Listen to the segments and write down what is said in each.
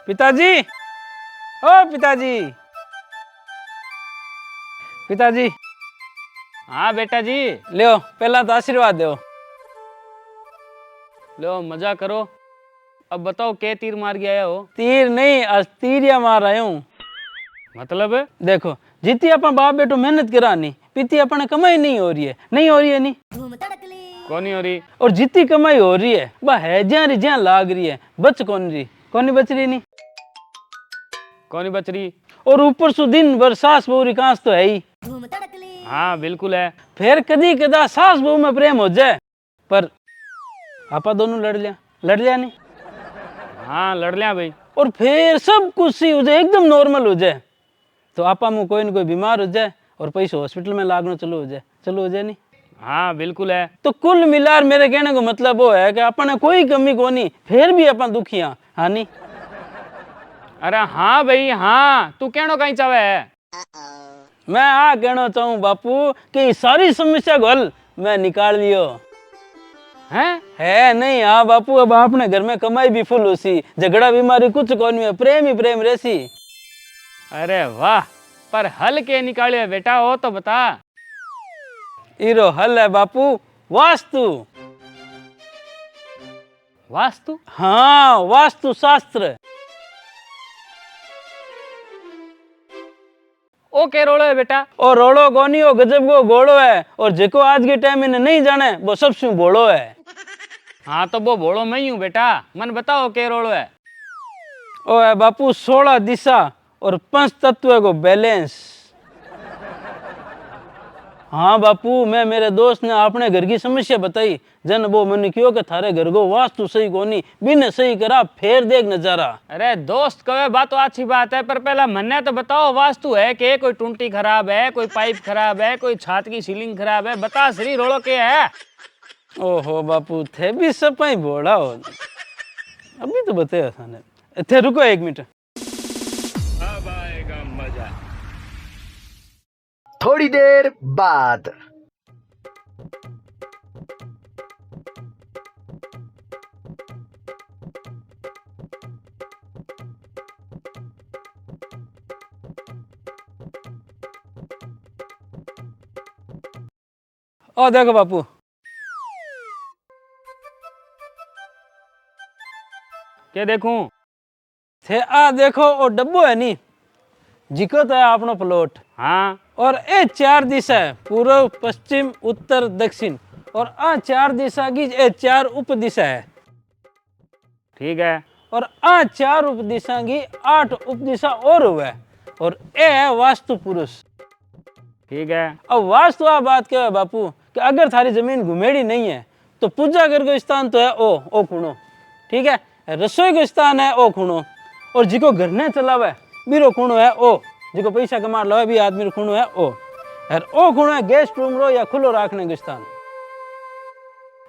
पिताजी, ओ पिताजी, पिताजी। हाँ बेटा जी। लो पहला तो आशीर्वाद दो। लो मजा करो। अब बताओ के तीर मार के आया हो? तीर नहीं, आज तीरिया मार आया हूँ। मतलब? देखो जितनी अपन बाप बेटो मेहनत करानी पिती अपन कमाई नहीं हो रही है, नहीं हो रही है नहीं। कौन नहीं हो रही? और जितनी कमाई हो रही है वह है ज्या लाग रही है, बच कौन रही, कौन नहीं बच रही नहीं। कौन नहीं बच रही? और ऊपर सु दिन भर सास बहू री कांस तो है ही। हाँ बिल्कुल है। फिर कदी कदा सास बहू में प्रेम हो जाए, पर आपा दोनों लड़ लिया नहीं। हाँ लड़ लिया भाई। और फिर सब कुछ सी हो जाए, एकदम नॉर्मल हो जाए, तो आपा में कोई ना कोई बीमार हो जाए और पैसे हॉस्पिटल में लागना चलो हो जाए नहीं। हाँ बिल्कुल है। तो कुल मिलार मेरे कहने को मतलब वो है कि अपन कोई कमी को नहीं, फिर भी अपन दुखिया। हाँ नहीं? अरे हाँ भाई हाँ, तू कहनो कहीं चाहे है? मैं आ कहना चाहूँ बापू कि सारी समस्या को हल मैं निकाल लियो है नहीं। हाँ बापू, अब आपने घर में कमाई भी फुल होसी, झगड़ा बीमारी कुछ कौन है, प्रेम ही प्रेम रहसी। अरे वाह, पर हल के निकाले बेटा हो तो बता। इरो हल है बापू, वास्तु। वास्तु? हाँ वास्तु शास्त्र। ओ के रोड़ो है बेटा? और रोड़ो कोनी हो, गजब को घोड़ो है, और जेको आज के टाइम में नहीं जाने वो सबसे भोड़ो है। हाँ तो वो भोड़ो मैं ही हूँ बेटा, मन बताओ के रोड़ो है? ओ है बापू 16 दिशा और 5 तत्व को बैलेंस। हाँ बापू, मैं मेरे दोस्त ने अपने घर की समस्या बताई, जन वो मन क्यों के थारे घर को वास्तु सही कोनी, बिन सही करा फिर देख नजारा। अरे दोस्त कहे बात तो अच्छी बात है, पर पहला मन्ने तो बताओ वास्तु है के? कोई टूंटी खराब है, कोई पाइप खराब है, कोई छत की सीलिंग खराब है, बता श्री रोड़ो के है? ओहो बापू, थे भी सपाई बोड़ा हो, अभी तो बताया था। थे रुको 1 मिनट। अब आएगा मजा। थोड़ी देर बाद। ओ देखो बापू, क्या देखूं? थे आ देखो ओ डब्बो है नी, जिको तो है अपनो प्लॉट। हाँ। और ए 4 दिशा है, पूर्व पश्चिम उत्तर दक्षिण, और आ 4 दिशा की ए 4 उप दिशा है। ठीक है। और आ 4 उप दिशा की 8 उप दिशा और हुआ, और ए है वास्तु पुरुष। ठीक है। अब वास्तु आ बात क्या है बापू कि अगर थारी जमीन घुमेड़ी नहीं है तो पूजा घर को स्थान तो है ओ खूणो, ठीक है। रसोई को स्थान है ओ खूणो, और जिको घर ने चलावे बीरो खूणो है ओ, जिको पैसा कमा लावे भी आदमी रो खूणो है ओ। और ओ खूणो है गेस्ट रूम रो या खुलो रखने को स्थान।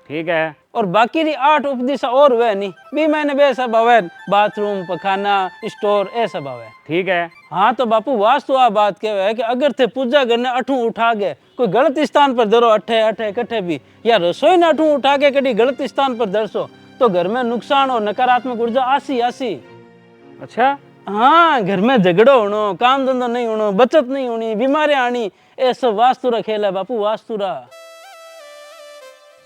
ठीक है। और बाकी री 8 उपदिशा और वे नहीं भी मैंने बे सब आवे, बाथरूम पखाना स्टोर ए सब आवे। ठीक है। हाँ तो बापू वास्तु आ बात क्या है कि अगर थे पूजा करने अठू उठा गए कोई गलत स्थान पर धरो, अठे अठे कट्ठे भी, या रसोई ने अठू उठा के कभी गलत स्थान पर धरसो तो घर में नुकसान और नकारात्मक ऊर्जा आसी। अच्छा। हाँ, घर में झगड़ो होनो, काम धंधो नहीं होनो, बचत नहीं होनी, बीमारी आनी, ये सब वास्तु रा खेल है बापू, वास्तु रा।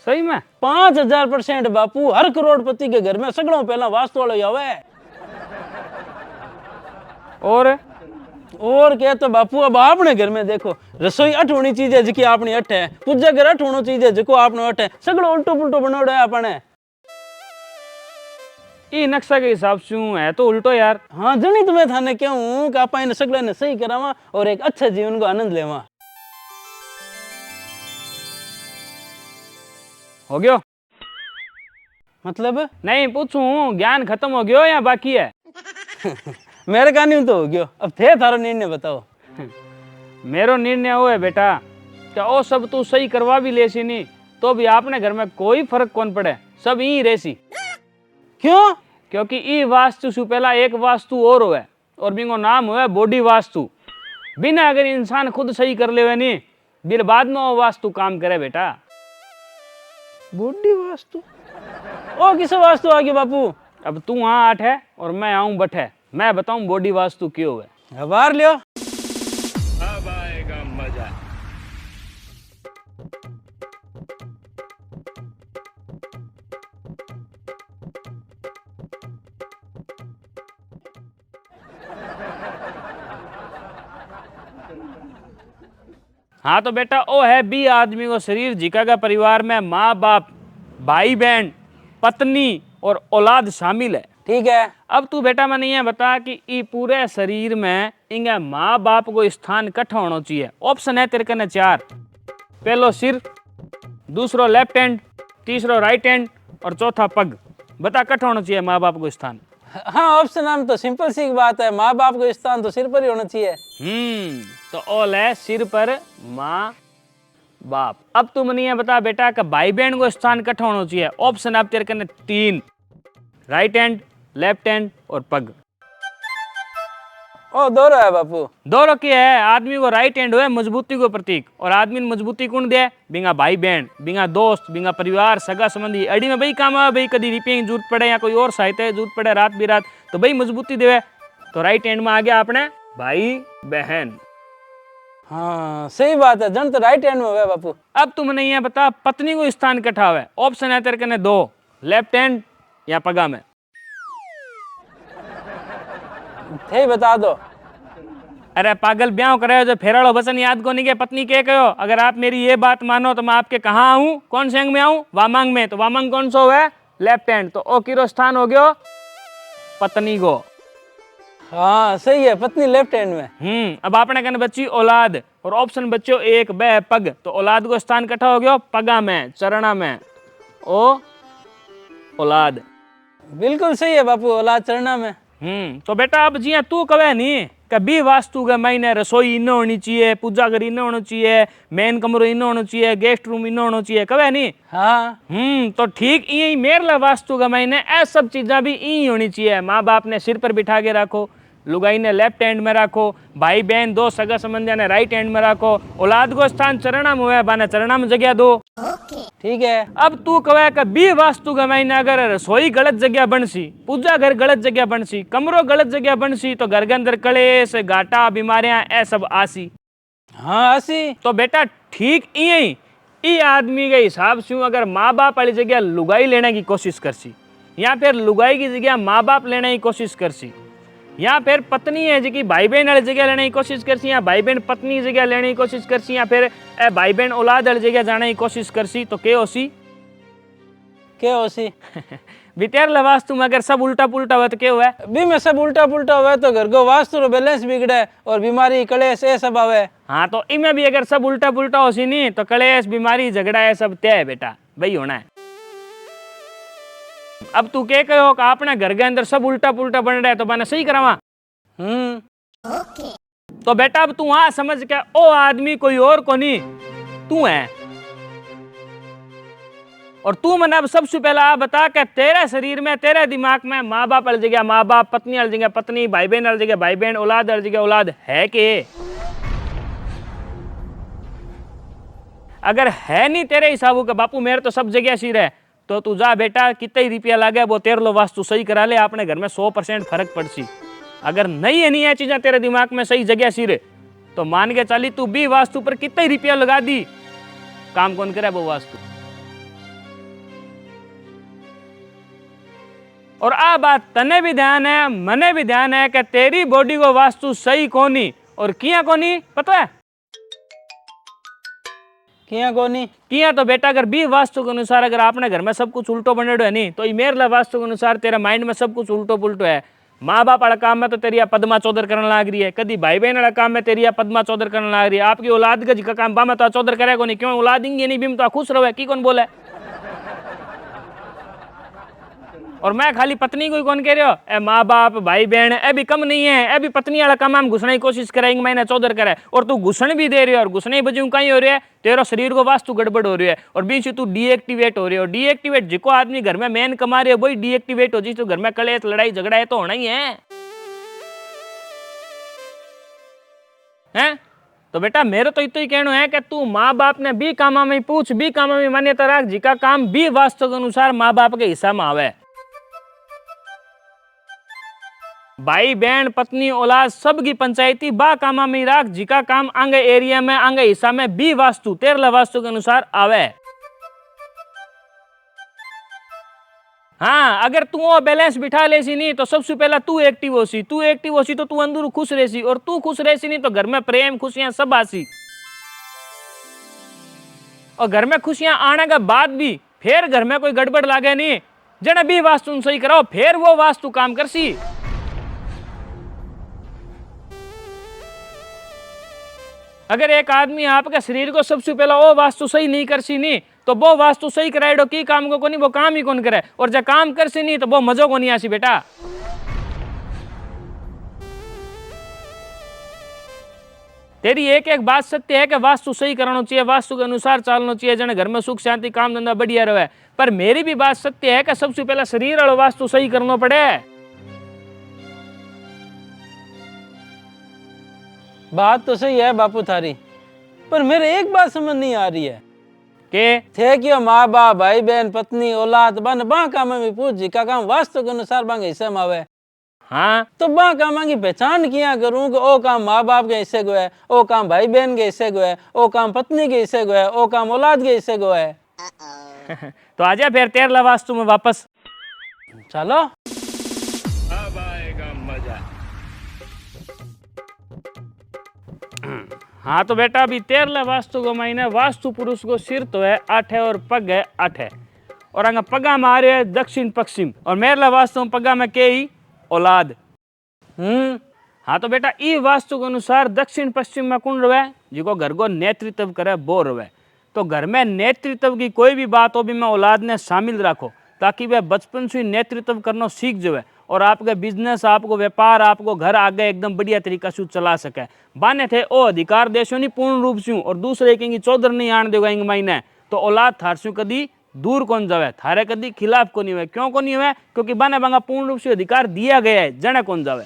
सही में? 5000% बापू, हर करोड़पति के घर में सगड़ों पहला वास्तु वालो आवे। और क्या तो बापू, अब आपने घर में देखो रसोई अठ होनी चीज जिकी आपनी अठ है, पूजा घर अठ होनो चीज जिको आपनो अठ है, सगड़ो उल्टो पुल्टो बनोड़ो है आपने। ई नक्शा के हिसाब से है तो उल्टो यार। हाँ जनी तुम्हें थाने क्यों कि आप इन सगड़ा ने सही करावा और एक अच्छा जीवन को आनंद लेवा। हो गयो? मतलब नहीं पूछूं, ज्ञान खत्म हो गयो या बाकी है? मेरे का नहीं तो हो गयो, अब थे थारो निर्णय बताओ। मेरो निर्णय वो है बेटा कि ओ सब तू सही करवा भी लेसी नहीं तो भी आपने घर में कोई फर्क कौन पड़े, सब यही रेसी। क्यों? क्योंकि ई वास्तु से पहला एक वास्तु और हुआ और बिंगो नाम हुआ बॉडी वास्तु। बिना अगर इंसान खुद सही कर ले नहीं फिर बाद में वो वास्तु काम करे बेटा। बॉडी वास्तु? ओ किस वास्तु आ गया बापू? अब तू वहां आठ है और मैं आऊं बठ है, मैं बताऊं बॉडी वास्तु क्यों है। वार लियो। अब आएगा मजा। हाँ तो बेटा ओ है बी आदमी को शरीर जिका का परिवार में माँ बाप, भाई बहन, पत्नी और औलाद शामिल है। ठीक है। अब तू बेटा मैंने ये बता कि ई पूरे शरीर में इंगे माँ बाप को स्थान इकट्ठा होना चाहिए। ऑप्शन है तेरे कने 4। पहलो सिर, दूसरो लेफ्ट हैंड, तीसरो राइट हैंड और चौथा पग। बता इकट्ठा होना चाहिए माँ बाप को स्थान। हाँ ऑप्शन हम तो सिंपल सी बात है, माँ बाप को स्थान तो सिर पर ही होना चाहिए। तो ऑल है सिर पर माँ बाप। अब तू मुझे ये बता बेटा कि भाई बहन को स्थान इकट्ठा होना चाहिए। ऑप्शन आप तेरे कने 3, राइट हैंड, लेफ्ट हैंड और पग। ओ दोनों है बापू। दोनों की है। आदमी को राइट हैंड है मजबूती को प्रतीक, और आदमी ने मजबूती कौन दे? बिंगा भाई बहन, बिंगा दोस्त, बिंगा परिवार, सगा संबंधी। अड़ी में भाई काम आवे, भाई कभी रिपेयरिंग जरूरत पड़े या कोई और सहायता जरूरत पड़े रात बिरात, तो भाई मजबूती देवे। तो राइट हैंड में आ गया अपने भाई बहन। हाँ सही बात है, जन तो राइट हैंड में हुआ है बापू। अब तुम नहीं है बता पत्नी को स्थान इकट्ठा हुआ है। ऑप्शन है तेरे कने 2, लेफ्ट हैंड या पगा में। थे बता दो। अरे पागल ब्याह करे जो फेराड़ो बसन याद को नहीं के पत्नी के कहो। अगर आप मेरी ये बात मानो तो मैं आपके कहाँ आऊँ, कौन से अंग में आऊँ? वामांग में। तो वामांग कौन सा है? Left hand. तो ओ किरो स्थान हो गयो पत्नी को। हाँ सही है, पत्नी लेफ्ट हैंड में। अब आपने कहने बच्ची औलाद, और ऑप्शन बच्चों 1, 2 पग। तो औलाद को स्थान इकट्ठा हो गया पगा में, चरणा में। ओ औलाद बिल्कुल सही है बापू, औलाद चरना में। तो बेटा अब जिया तू कवे नहीं कभी वास्तु के महीने रसोई इन्न होनी चाहिए, पूजा घर इन्न होना चाहिए, मेन कमरो इन्न होना चाहिए, गेस्ट रूम इन्न होना चाहिए, कवे नहीं? हाँ। तो ठीक यही मेरे वास्तु के महीने ऐ सब चीज़ा भी यही होनी चाहिए। माँ बाप ने सिर पर बिठा के रखो, लुगाई ने लेफ्ट हैंड में रखो, भाई बहन दो सगा संबंधिया ने राइट हैंड में रखो, औलाद को स्थान चरणा में हुआ बाने चरणा में जगह दो। ठीक है। अब तू कहे कि बी वास्तु के महीने अगर रसोई गलत जगह बनसी, पूजा घर गलत जगह बनसी, कमरो गलत जगह बनसी, तो घर के अंदर कलेश, घाटा, बीमारियां ऐ सब आसी। हाँ आसी। तो बेटा ठीक यही ई आदमी के हिसाब से अगर माँ बाप वाली जगह लुगाई लेने की कोशिश करसी, या फिर लुगाई की जगह माँ बाप लेने की कोशिश करसी, या फिर पत्नी है जी भाई बहन वाली जगह लेने की कोशिश करसी, या भाई बहन पत्नी जगह लेने की कोशिश करसी, या फिर भाई बहन औलाद वाली जगह जाने की कोशिश करसी, तो क्या होसी? क्या होसी? बितेर वास्तु में अगर सब उल्टा पुल्टा हुआ तो क्या हुआ? भी में सब उल्टा पुल्टा हुआ तो घर को वास्तु रो बैलेंस बिगड़े और बीमारी कलेश ये सब आवे। हाँ तो इनमें भी अगर सब उल्टा पुल्टा होसी नहीं तो कलेश, बीमारी, झगड़ा है सब तय है बेटा, वही होना है। अब तू क्या कहो कि आपने घर के अंदर सब उल्टा पुल्टा बन रहा है तो मैंने सही करावा। तो बेटा अब तू वहां समझ के ओ आदमी कोई और को नहीं तू है। और तू मैंने अब सबसे पहला आप बता के तेरे शरीर में, तेरे दिमाग में माँ बाप वाली जगह माँ बाप, पत्नी वाली जगह पत्नी, भाई बहन वाली जगह भाई बहन, औलाद वाली जगह औलाद है के? अगर है नहीं तेरे हिसाबों के बापू मेरे तो सब जगह सिर है, तो तू जा बेटा कितने ही रुपया लागे वो तेरे लो वास्तु सही करा ले, अपने घर में 100% फर्क पड़सी। अगर नहीं है नहीं है चीजें तेरे दिमाग में सही जगह सिर, तो मान के चली तू भी वास्तु पर कितने ही रुपया लगा दी, काम कौन करे वो वास्तु। और आ बात तने भी ध्यान है, मने भी ध्यान है कि तेरी बॉडी को वास्तु सही कोनी और किया कोनी पता है? किया कोनी? किया तो बेटा अगर बी वास्तु के अनुसार अगर आपने घर में सब कुछ उल्टो बनेडो है नहीं, तो मेरे वास्तु के अनुसार तेरा माइंड में सब कुछ उल्टो पुल्टो है। माँ बाप वाला काम में तो तेरी पद्मा चौधर करने लग रही है, कभी भाई बहन वाला काम में तेरी पद्मा चौधर करने लग रही है, आपकी औलाद का काम बा में तो चौधर करेगा नहीं, क्यों औलाद नहीं बीम तो खुश रहो की कौन बोले। और मैं खाली पत्नी को ही कौन कह रहे हो, ए माँ बाप भाई बहन ए भी कम नहीं है, ए भी पत्नी वाला काम हम घुसने की कोशिश करेंगे महीना चौधर करे, और तू घुसन भी दे रही है और घुसने बजू कहीं हो रही है, तेरा शरीर को वास्तु गड़बड़ हो रही है और बीच तू डीएक्टिवेट हो रही है। और डीएक्टिवेट जिको आदमी घर में मेन कमा रहे हो वही डीएक्टिवेट हो जी, तो घर में कलेश लड़ाई झगड़ा है तो होना ही है। तो बेटा मेरे तो इतना ही कहना है कि तू माँ बाप ने भी कामा में पूछ, भी कामा में मान्यता रख, जिका काम भी वास्तु के अनुसार माँ बाप के हिस्सा में आवे। भाई बहन पत्नी औलाद सब की पंचायती बा कामा में राख जिका काम आंगे एरिया में आंगे हिस्सा में बी वास्तु 13 वास्तु के अनुसार आवे। हाँ, अगर तू वो बैलेंस बिठा लेसी नहीं तो सबसे पहला तू एक्टिव होसी तो तू अंदर खुश रहसी, और तू खुश रहसी नहीं तो घर में प्रेम खुशियां सब आसी। और घर में खुशियां आने के बाद भी फिर घर में कोई गड़बड़ लागे नहीं, जने भी वास्तु सही कराओ फिर वो वास्तु काम करसी। अगर एक आदमी आपके शरीर को सबसे पहला वो वास्तु सही नहीं करसी नहीं तो वो वास्तु सही कराएडो की काम को नहीं, वो काम ही कौन करे, और जब काम करसी नहीं तो वो मजो को नहीं आसी बेटा। तेरी एक एक बात सत्य है कि वास्तु सही करना चाहिए, वास्तु के अनुसार चलना चाहिए, जने घर में सुख शांति काम धंधा बढ़िया रहे। पर मेरी भी बात सत्य है कि सबसे पहला शरीर और वास्तु सही करना पड़े। बात तो सही है बापू थारी, पर मेरे एक बात समझ नहीं आ रही है के थे कि माँ बाप भाई बहन पत्नी औलाद बन बा काम में पूछ जी का काम वास्तु के अनुसार बांगे हिस्से में आवे। हाँ, तो बा काम की पहचान किया करूं कि ओ काम माँ बाप के हिस्से को है, ओ काम भाई बहन के हिस्से को है, ओ काम पत्नी के हिस्से को है, ओ काम औलाद के हिस्से को है। तो आजा फिर 13 वास्तु में वापस। चलो अब आएगा मजा। हाँ तो बेटा अभी 13 वास्तु को महीने वास्तु पुरुष को सिर तो है 8 है और पग है 8 है, और अंग पगा में आ रहे है दक्षिण पश्चिम, और मेरला वास्तु में पगा में के ही औलाद। हाँ तो बेटा ई वास्तु के अनुसार दक्षिण पश्चिम में कौन रहे, जिको घर को नेतृत्व करे वो रहे। तो घर में नेतृत्व की कोई भी बात हो भी मैं औलाद ने शामिल रखो ताकि वह बचपन से नेतृत्व करना सीख जाए, और आपके बिजनेस आपको व्यापार आपको घर आगे एकदम बढ़िया तरीका से चला सके। बाने थे ओ अधिकार देशों नहीं पूर्ण रूप से, और दूसरे कहेंगे चौधर नहीं आने देगा इंग महीने, तो औलाद थार से कदी दूर कौन जावे, थारे कदी खिलाफ को नहीं हुए। क्यों को नहीं हुए, क्योंकि बाने बांगा पूर्ण रूप से अधिकार दिया गया है, जने कौन जावे।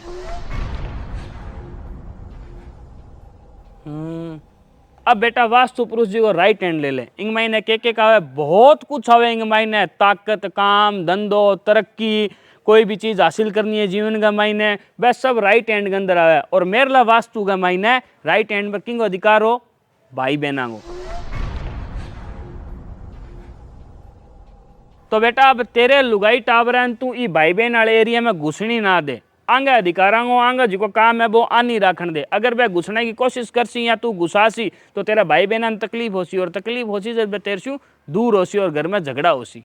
अब बेटा वास्तु पुरुष जी को राइट हैंड ले ले। इंग महीने के आवे बहुत कुछ आवे इंग महीने, ताकत काम धंधो तरक्की कोई भी चीज हासिल करनी है जीवन का महीने वह सब राइट हैंड के अंदर आवे। और मेरला वास्तु का महीने राइट हैंड पर किंग अधिकार हो भाई बहना को। तो बेटा अब तेरे लुगाई टाबरन तू ई भाई बहन वाले एरिया में घुसनी ना दे, आंगे अधिकारा को आंगे जिको काम है वो आनी राखन दे। अगर वह घुसने की कोशिश करसी या तू घुसासी तो तेरा भाई बहन तकलीफ होसी, और तकलीफ होसी जब तेरे से दूर होसी और घर में झगड़ा होसी।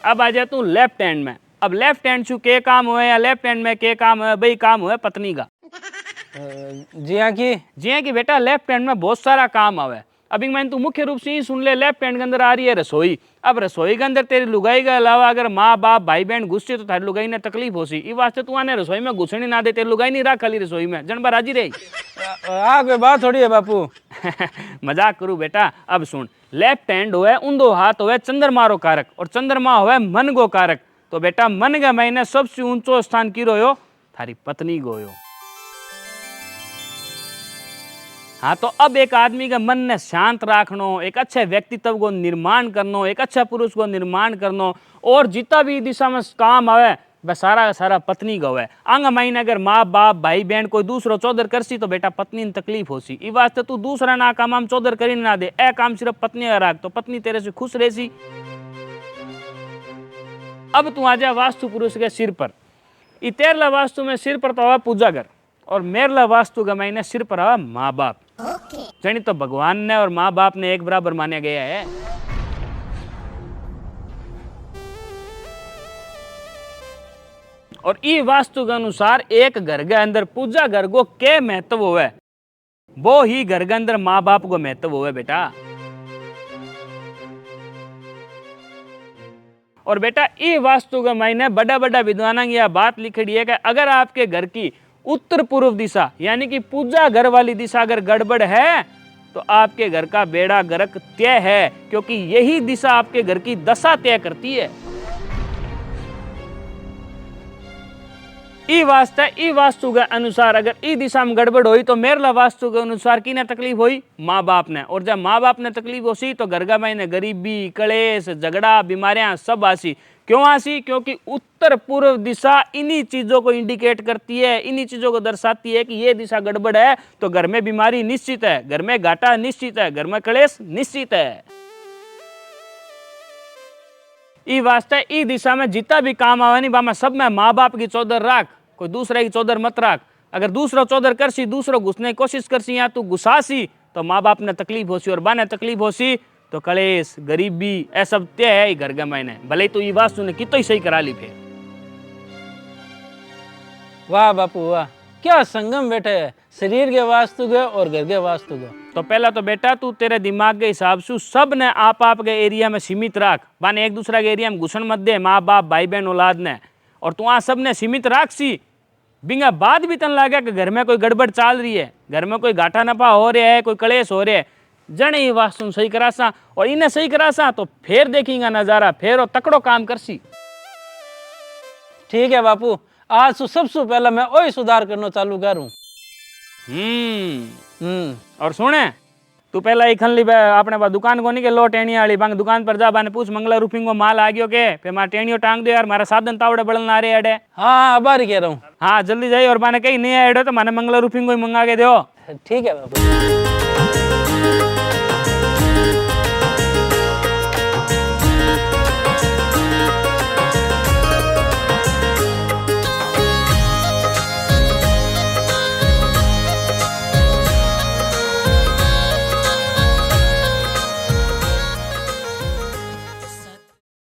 अब आ जा तू लेफ्ट हैंड में। अब लेफ्ट हैंड से के काम हुए या लेफ्ट हैंड में के काम हुए, भाई काम हुए पत्नी का। जी हाँ की बेटा लेफ्ट हैंड में बहुत सारा काम आवे। अभी मैंने तू मुख्य रूप से ही सुन ले, लेफ्ट हैंड के अंदर आ रही है रसोई। अब रसोई के अंदर तेरी लुगाई के अलावा अगर माँ बाप भाई बहन घुसते तो थारी लुगाई ने तकलीफ होसी। इस वास्ते तू आने रसोई में घुसनी ना दे, तेरी लुगाई नहीं रख खाली रसोई में, जनबा राजी रही। कोई बात थोड़ी है बापू। मजाक करूं बेटा। अब सुन, लेफ्ट हैंड हुए उंदो हाथ हुए चंद्रमा रो कारक, और चंद्रमा हुए मन गो कारक। तो बेटा मन के महीने सबसे ऊंचो स्थान की रोयो थारी पत्नी गोयो। हाँ तो अब एक आदमी के मन ने शांत रखनो, एक अच्छे व्यक्तित्व को निर्माण करनो, एक अच्छा पुरुष को निर्माण करनो, और जितना भी दिशा में काम आवे वह सारा का सारा पत्नी का हुआ। आंग महीने अगर माँ बाप भाई बहन कोई दूसरो चौधर करसी तो बेटा पत्नी ने तकलीफ होसी। इस वास्ते तू दूसरा ना काम चौधर करी ना दे, ए काम सिर्फ पत्नी का राख, तो पत्नी तेरे से खुश रहसी। अब तू आ जा वास्तु पुरुष के सिर पर। तेरला वास्तु में सिर पर तो हुआ पूजा घर, और मेरला वास्तु का महीने सिर पर हुआ माँ बाप। जानी तो भगवान ने और माँ बाप ने एक बराबर माना गया है। और ई वास्तु के अनुसार एक घर के अंदर पूजा घर को क्या महत्व हुआ, वो ही घर के अंदर माँ बाप को महत्व हुआ बेटा। और बेटा ई वास्तु के महीने बड़ा बड़ा विद्वानों की यह बात लिखी है कि अगर आपके घर की उत्तर पूर्व दिशा यानी कि पूजा घर वाली दिशा अगर गड़बड़ है तो आपके घर का बेड़ा गर्क तय है, क्योंकि यही दिशा आपके घर की दशा तय करती है। ई वास्ते ई वास्तु के अनुसार अगर ई दिशा में गड़बड़ हुई तो मेरला वास्तु के अनुसार किने तकलीफ हुई, माँ बाप ने। और जब माँ बाप ने तकलीफ होसी तो घर का ने गरीबी, कलेश, झगड़ा, बीमारियां सब आसी। क्यों आसी? क्योंकि उत्तर पूर्व दिशा इन्हीं चीजों को इंडिकेट करती है, इन्हीं चीजों को दर्शाती है कि ये दिशा गड़बड़ है तो घर में बीमारी निश्चित है, घर में घाटा निश्चित है, घर में कलेश निश्चित है। ई वास्ते ई दिशा में जितना भी काम आवे नहीं बामा सब में माँ बाप की चौधर राख, कोई दूसरे की चौधर मत राख। अगर दूसरा चौधर करसी, दूसरो घुसने की कोशिश करसी या तू घुसासी तो माँ बाप ने तकलीफ होसी, और बाने तकलीफ होसी तो कलेश, गरीबी ए सब ते है घर के मैंने, भले तो ई वास्तु ने कितो ही सही करा ली फिर। वाह बापू वाह, क्या संगम बैठे है शरीर के वास्तु के और घर के वास्तु के। तो पहला तो बेटा तू तेरे दिमाग के हिसाब से सब ने आप के एरिया में सीमित राख, बाने एक दूसरा के एरिया में घुसन मत दे, माँ बाप भाई बहन औलाद ने। और तू सब ने सीमित राख सी, बिंगा बाद भी तन लगे कि घर में कोई गड़बड़ चाल रही है, घर में कोई घाटा नफा हो रहा है, कोई कलेश हो रहा है, जने ये वास्तु सही करासा और इन्हें सही करासा तो फिर देखेंगे नजारा, फिर वो तकड़ो काम करसी। ठीक है बापू, आज से सबसे पहला मैं वही सुधार करना चालू करूं। और सुने तू पहला ही खन ली अपने पास दुकान को नहीं के लो टेणी वाली बांग दुकान पर जा, बाने पूछ मंगला रूपिंग को माल आ गयो के, फिर मारा टेणियो टांग दो यार, मारा साधन तावड़े बड़ल ना रहे अड़े। हाँ अब ही कह रहा हूँ। हाँ जल्दी जाइए, और बाने कहीं नहीं आए तो माने मंगला रूपिंग को ही मंगा के दो। ठीक है बापू।